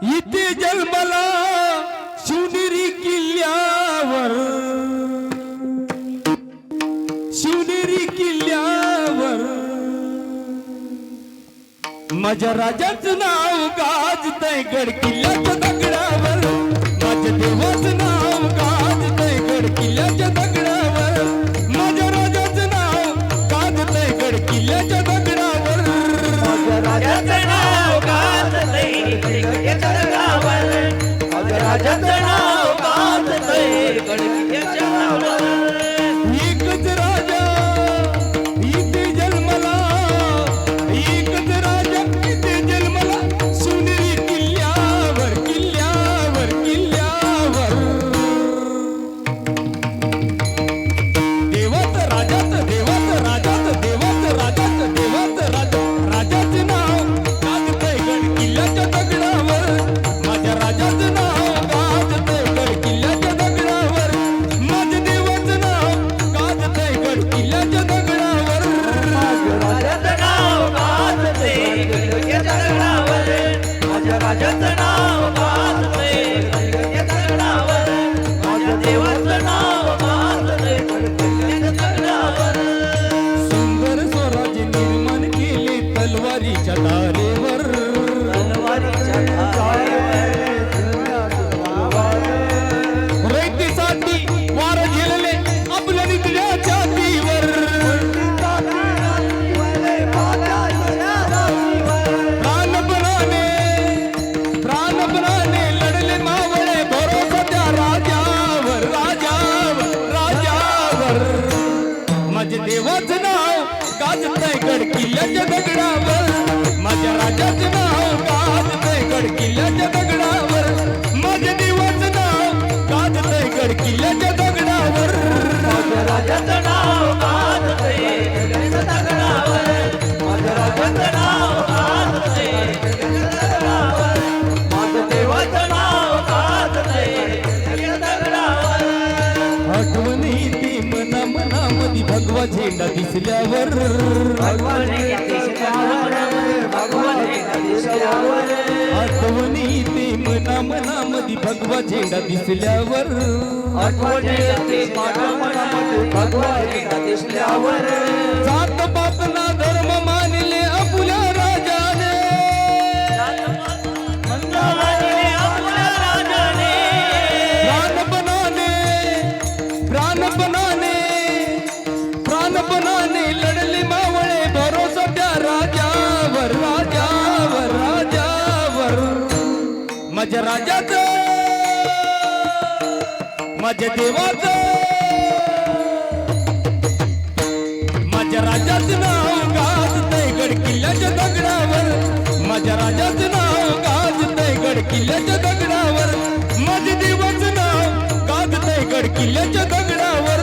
इथे जन्मला शिवनेरी किल्ल्यावर, शिवनेरी किल्ल्यावर माझ्या राजाचं नाव गाजतंय गड किल्ल्याच्या दगडावर, माझ्या देवाचं नाव गाजतंय गड किल्ल्याच्या दगडावर, माझ्या राजाचं नाव गाजतंय गड किल्ल्याच्या दगडावर, माझ्या राजाचं नाव गाजतंय गडकिल्ल्याच्या दगडावर, माझ्या राजाचं नाव गाजतंय गडकिल्ल्याच्या दगडावर. एकच राजा इथे जन्मला, एकच राजा इथे जन्मला शिवनेरी किल्ल्यावर, किल्ल्यावर, किल्ल्यावर. देवाचं राजाचं, देवाचं राजाचं, देवाचं राजाचं, देवाचं राजा, राजाचं नाव गाजतंय गड किल्ल्याच्या दगडावर, माझ्या राजाचं नाव गाजतंय गड किल्ल्याच्या दगडावर, माझ्या देवाचं नाव गाजतंय गड किल्ल्याच्या दगडावर, माझ्या राजाचं नाव गाजतंय गडकिल्ल्याच्या दगडावर, माझ्या राजाचं नाव गाजतंय गडकिल्ल्याच्या दगडावर, माझ्या देवाचं नाव गाजतंय गडकिल्ल्याच्या दगडावर. सुंदर स्वराज्य निर्माण केले तलवारीच्या तारेवर, तलवारीच्या धारेवर, रयतेसाठी वार झेलले आपल्या निधड्या छातीवर, प्राणपणाने प्राणपणाने लढले मावळे भरोसा त्या राजावर, राजावर, राजावर. माझ्या देवाचं नाव गाजतंय गड किल्ल्याच्या दगडावर, माझ्या राजाचं नाव गाजतंय गड किल्ल्याच्या दगडावर, माझ्या देवाचं नाव गाजतंय गड किल्ल्याच्या दगडावर, माझ्या राजाचं नाव गाजतंय गडकिल्ल्याच्या दगडावर, माझ्या राजाचं नाव गाजतंय गडकिल्ल्याच्या दगडावर, माझ्या देवाचं नाव गाजतंय गडकिल्ल्याच्या दगडावर. आठवणी ती मना मनामध्ये भगवा झेंडा दिसल्यावर, भगवाने दिसल्यावर, भगवाने दिसल्यावर, आठवणी ती मना मनामध्ये भगवा झेंडा दिसल्यावर, आठवणे येते माझ्या मनामध्ये भगवाने दिसल्यावर, जात पातना धर्म मानले आपुल्या राजाने, मंदावाने आपल्या राजाने, प्राणपणाने प्राणपणाने प्राणपणाने लढले मावळे भरोसा त्या राजावर, राजावर, राजावर. माझ्या राजाचं, माझ्या देवाचं, माझ्या राजाचं नाव गाजतंय गड किल्ल्याच्या दगडावर, माझ्या राजाचं नाव गाजतंय गड किल्ल्याच्या दगडावर, माझ्या देवाचं नाव गाजतंय गड किल्ल्याच्या दगडावर,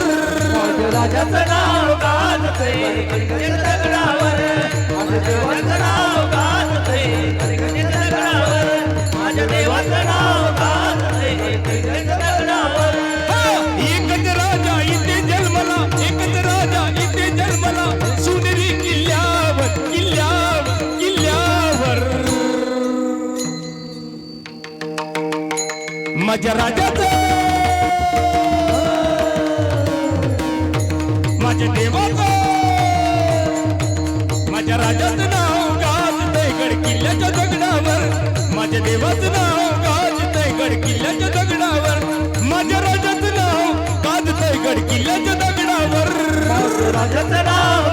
माझ्या राजाचं नाव गाजतंय गडकिल्ल्याच्या दगडावर, माझ्या देवाचं नाव गाजतंय गडकिल्ल्याच्या दगडावर, माझ्या देवाचं नाव गाजतंय गडकिल्ल्याच्या दगडावर. एकच राजा इथे जन्मला, एकच राजा इथे जन्मला शिवनेरी किल्ल्यावर, किल्ल्यावर, किल्ल्यावर. माझ्या राजाचं, माझ्या देवाचं, माझ्या राजाचं नाव गाजतंय गड किल्ल्याच्या दगडावर, माझ्या देवाचं नाव गाजतंय गड किल्ल्याच्या दगडावर, माझ्या राजाचं नाव गाजतंय गड किल्ल्याच्या दगडावर, माझ्या राजाचं नाव